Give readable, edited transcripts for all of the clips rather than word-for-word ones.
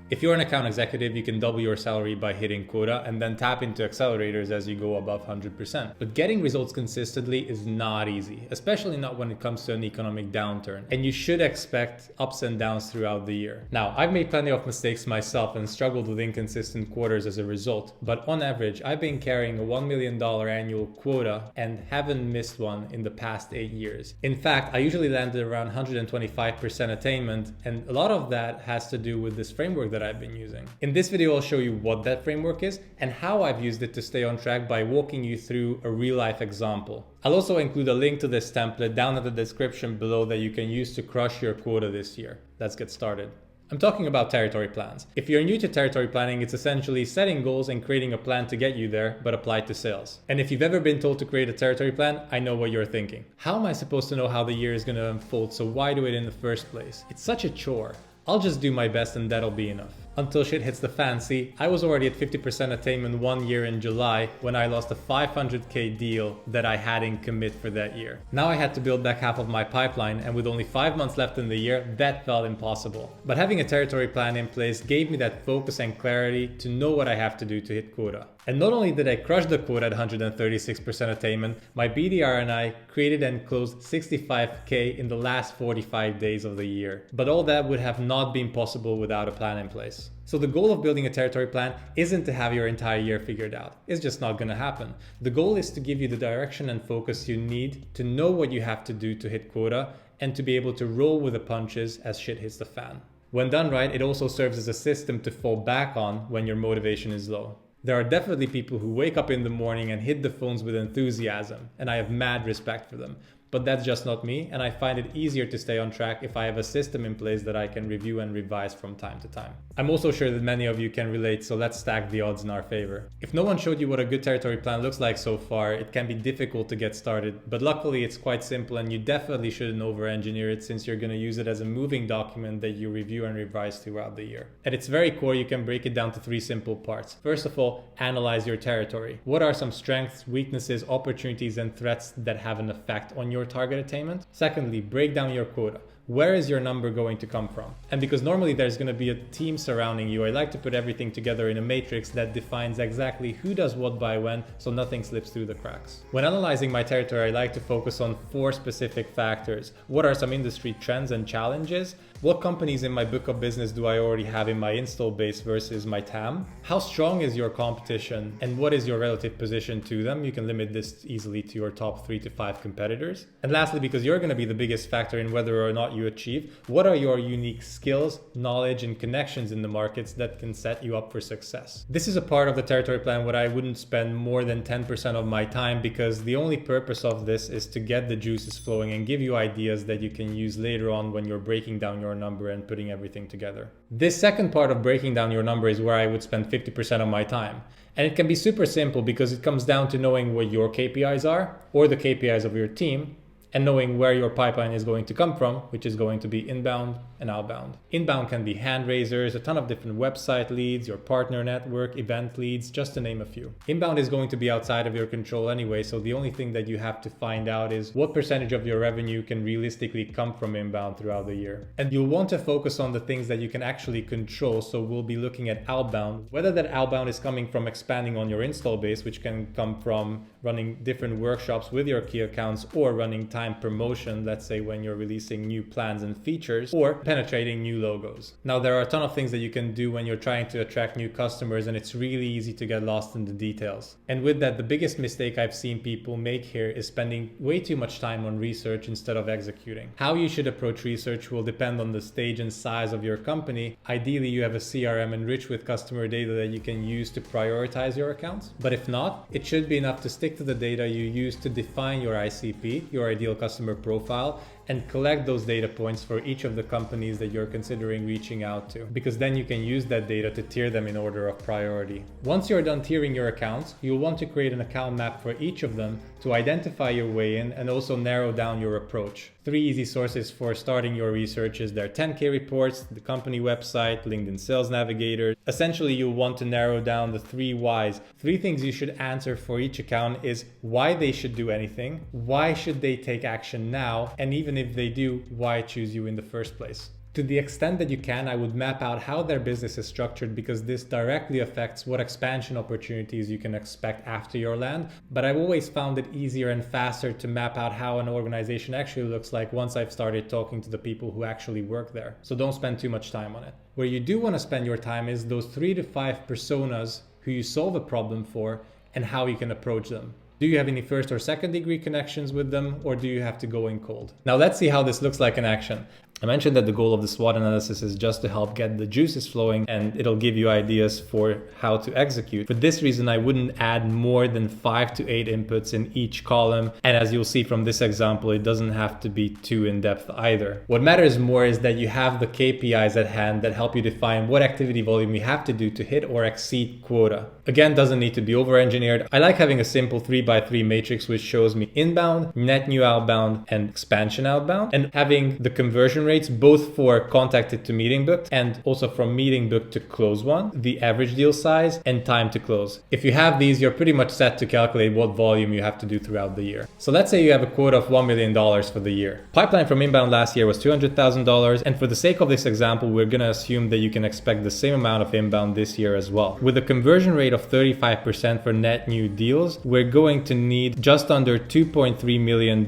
If you're an account executive, you can double your salary by hitting quota and then tap into accelerators as you go above 100%. But getting results consistently is not easy, especially not when it comes to an economic downturn. And you should expect ups and downs throughout the year. Now, I've made plenty of mistakes myself and struggled with inconsistent quarters as a result. But on average, I've been carrying a $1 million annual quota and haven't missed one in the past 8 years. In fact, I usually landed around 125% attainment, and a lot of that has to do with this framework that I've been using. In this video, I'll show you what that framework is and how I've used it to stay on track by walking you through a real-life example. I'll also include a link to this template down in the description below that you can use to crush your quota this year. Let's get started. I'm talking about territory plans. If you're new to territory planning, it's essentially setting goals and creating a plan to get you there, but applied to sales. And if you've ever been told to create a territory plan, I know what you're thinking. How am I supposed to know how the year is going to unfold, so why do it in the first place? It's such a chore. I'll just do my best and that'll be enough. Until shit hits the fan. See, I was already at 50% attainment 1 year in July when I lost a 500k deal that I had in commit for that year. Now I had to build back half of my pipeline, and with only 5 months left in the year, that felt impossible. But having a territory plan in place gave me that focus and clarity to know what I have to do to hit quota. And not only did I crush the quota at 136% attainment, my BDR and I created and closed 65k in the last 45 days of the year. But all that would have not been possible without a plan in place. So the goal of building a territory plan isn't to have your entire year figured out. It's just not going to happen. The goal is to give you the direction and focus you need to know what you have to do to hit quota and to be able to roll with the punches as shit hits the fan. When done right, it also serves as a system to fall back on when your motivation is low. There are definitely people who wake up in the morning and hit the phones with enthusiasm, and I have mad respect for them. But that's just not me, and I find it easier to stay on track if I have a system in place that I can review and revise from time to time. I'm also sure that many of you can relate, so let's stack the odds in our favor. If no one showed you what a good territory plan looks like so far, it can be difficult to get started, but luckily it's quite simple and you definitely shouldn't over-engineer it since you're going to use it as a moving document that you review and revise throughout the year. At its very core, you can break it down to 3 simple parts. First of all, analyze your territory. What are some strengths, weaknesses, opportunities, and threats that have an effect on your target attainment? Secondly, break down your quota. Where is your number going to come from? And because normally there's going to be a team surrounding you, I like to put everything together in a matrix that defines exactly who does what by when, so nothing slips through the cracks. When analyzing my territory, I like to focus on 4 specific factors. What are some industry trends and challenges? What companies in my book of business do I already have in my install base versus my TAM? How strong is your competition and what is your relative position to them? You can limit this easily to your top 3 to 5 competitors. And lastly, because you're going to be the biggest factor in whether or not you achieve, what are your unique skills, knowledge, and connections in the markets that can set you up for success? This is a part of the territory plan where I wouldn't spend more than 10% of my time, because the only purpose of this is to get the juices flowing and give you ideas that you can use later on when you're breaking down your number and putting everything together. This second part of breaking down your number is where I would spend 50% of my time. And it can be super simple because it comes down to knowing what your KPIs are or the KPIs of your team, and knowing where your pipeline is going to come from, which is going to be inbound and outbound. Inbound can be hand raisers, a ton of different website leads, your partner network, event leads, just to name a few. Inbound is going to be outside of your control anyway, so the only thing that you have to find out is what percentage of your revenue can realistically come from inbound throughout the year. And you'll want to focus on the things that you can actually control, so we'll be looking at outbound, whether that outbound is coming from expanding on your install base, which can come from running different workshops with your key accounts or running time promotion, let's say when you're releasing new plans and features, or penetrating new logos. Now, there are a ton of things that you can do when you're trying to attract new customers, and it's really easy to get lost in the details. And with that, the biggest mistake I've seen people make here is spending way too much time on research instead of executing. How you should approach research will depend on the stage and size of your company. Ideally, you have a CRM enriched with customer data that you can use to prioritize your accounts. But if not, it should be enough to stick to the data you use to define your ICP, your ideal customer profile, and collect those data points for each of the companies that you're considering reaching out to, because then you can use that data to tier them in order of priority. Once you're done tiering your accounts, you'll want to create an account map for each of them to identify your way in and also narrow down your approach. 3 easy sources for starting your research is their 10K reports, the company website, LinkedIn Sales Navigator. Essentially, you'll want to narrow down the 3 whys. 3 things you should answer for each account is why they should do anything, why should they take action now, and even if they do, why choose you in the first place. To the extent that you can, I would map out how their business is structured, because this directly affects what expansion opportunities you can expect after your land. But I've always found it easier and faster to map out how an organization actually looks like once I've started talking to the people who actually work there. So don't spend too much time on it. Where you do want to spend your time is those 3 to 5 personas who you solve a problem for and how you can approach them. Do you have any first or second degree connections with them, or do you have to go in cold? Now let's see how this looks like in action. I mentioned that the goal of the SWOT analysis is just to help get the juices flowing, and it'll give you ideas for how to execute. For this reason, I wouldn't add more than 5 to 8 inputs in each column. And as you'll see from this example, it doesn't have to be too in-depth either. What matters more is that you have the KPIs at hand that help you define what activity volume you have to do to hit or exceed quota. Again, doesn't need to be over-engineered. I like having a simple 3x3 matrix which shows me inbound, net new outbound, and expansion outbound, and having the conversion rates both for contacted to meeting booked and also from meeting booked to close one, the average deal size, and time to close. If you have these, you're pretty much set to calculate what volume you have to do throughout the year. So let's say you have a quota of $1 million for the year. Pipeline from inbound last year was $200,000, and for the sake of this example, we're going to assume that you can expect the same amount of inbound this year as well. With a conversion rate of 35% for net new deals, we're going to need just under $2.3 million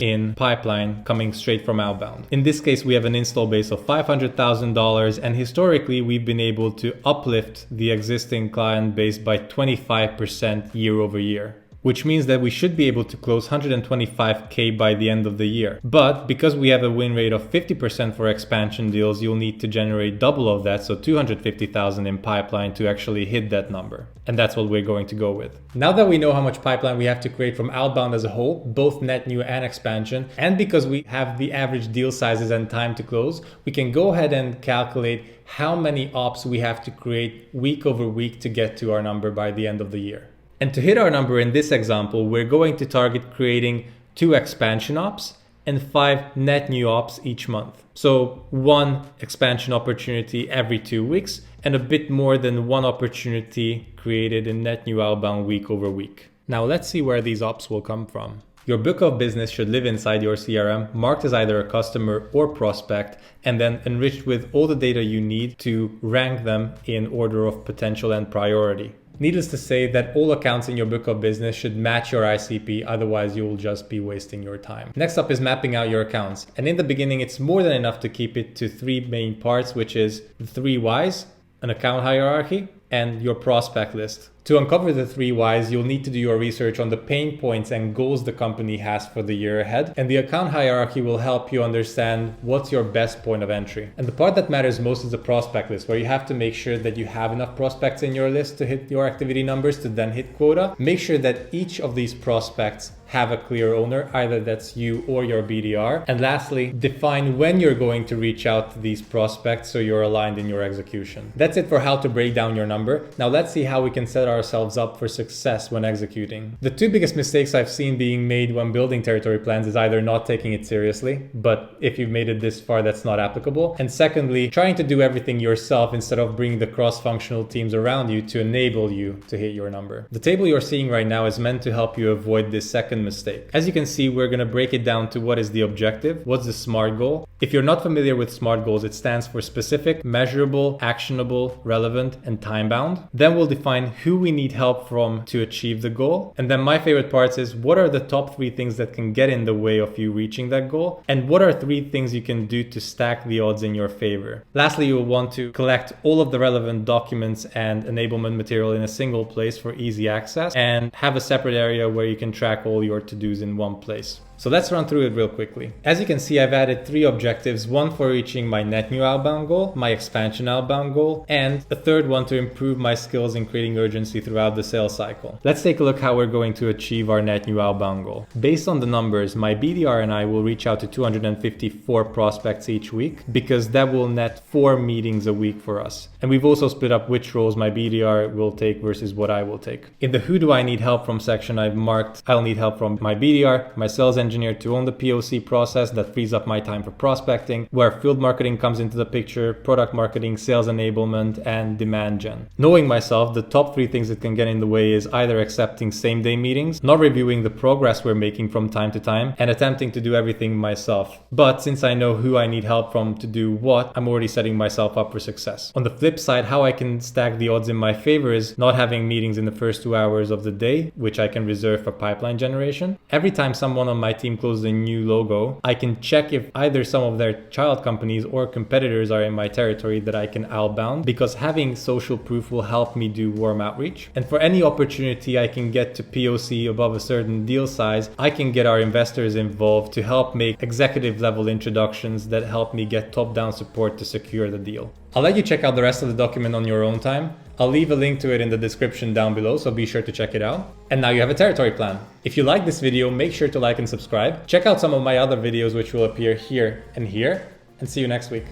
in pipeline coming straight from outbound. In this case, we have an install base of $500,000, and historically we've been able to uplift the existing client base by 25% year over year, which means that we should be able to close 125K by the end of the year. But because we have a win rate of 50% for expansion deals, you'll need to generate double of that, so 250,000 in pipeline to actually hit that number. And that's what we're going to go with. Now that we know how much pipeline we have to create from outbound as a whole, both net new and expansion, and because we have the average deal sizes and time to close, we can go ahead and calculate how many ops we have to create week over week to get to our number by the end of the year. And to hit our number in this example, we're going to target creating 2 expansion ops and 5 net new ops each month. So 1 expansion opportunity every 2 weeks and a bit more than 1 opportunity created in net new outbound week over week. Now let's see where these ops will come from. Your book of business should live inside your CRM, marked as either a customer or prospect, and then enriched with all the data you need to rank them in order of potential and priority. Needless to say that all accounts in your book of business should match your ICP, otherwise you will just be wasting your time. Next up is mapping out your accounts. And in the beginning, it's more than enough to keep it to 3 main parts, which is the 3 whys, an account hierarchy, and your prospect list. To uncover the 3 whys, you'll need to do your research on the pain points and goals the company has for the year ahead. And the account hierarchy will help you understand what's your best point of entry. And the part that matters most is the prospect list, where you have to make sure that you have enough prospects in your list to hit your activity numbers to then hit quota. Make sure that each of these prospects have a clear owner, either that's you or your BDR. And lastly, define when you're going to reach out to these prospects so you're aligned in your execution. That's it for how to break down your number. Now let's see how we can set ourselves up for success when executing. The 2 biggest mistakes I've seen being made when building territory plans is either not taking it seriously, but if you've made it this far, that's not applicable. And secondly, trying to do everything yourself instead of bringing the cross-functional teams around you to enable you to hit your number. The table you're seeing right now is meant to help you avoid this second mistake. As you can see, we're going to break it down to what is the objective, what's the SMART goal. If you're not familiar with SMART goals, it stands for specific, measurable, actionable, relevant, and time-bound. Then we'll define who we need help from to achieve the goal. And then my favorite parts is what are the top 3 things that can get in the way of you reaching that goal? And what are 3 things you can do to stack the odds in your favor? Lastly, you'll want to collect all of the relevant documents and enablement material in a single place for easy access, and have a separate area where you can track all your to-dos in one place. So let's run through it real quickly. As you can see, I've added 3 objectives, one for reaching my net new outbound goal, my expansion outbound goal, and a third one to improve my skills in creating urgency throughout the sales cycle. Let's take a look how we're going to achieve our net new outbound goal. Based on the numbers, my BDR and I will reach out to 254 prospects each week, because that will net 4 meetings a week for us. And we've also split up which roles my BDR will take versus what I will take. In the who do I need help from section, I've marked I'll need help from my BDR, my sales engineer to own the POC process that frees up my time for prospecting, where field marketing comes into the picture, product marketing, sales enablement, and demand gen. Knowing myself, the top 3 things that can get in the way is either accepting same-day meetings, not reviewing the progress we're making from time to time, and attempting to do everything myself. But since I know who I need help from to do what, I'm already setting myself up for success. On the flip side, how I can stack the odds in my favor is not having meetings in the first 2 hours of the day, which I can reserve for pipeline generation. Every time someone on my team closes a new logo, I can check if either some of their child companies or competitors are in my territory that I can outbound, because having social proof will help me do warm outreach. And for any opportunity I can get to POC above a certain deal size, I can get our investors involved to help make executive level introductions that help me get top-down support to secure the deal. I'll let you check out the rest of the document on your own time. I'll leave a link to it in the description down below, so be sure to check it out. And now you have a territory plan. If you like this video, make sure to like and subscribe. Check out some of my other videos which will appear here and here, and see you next week.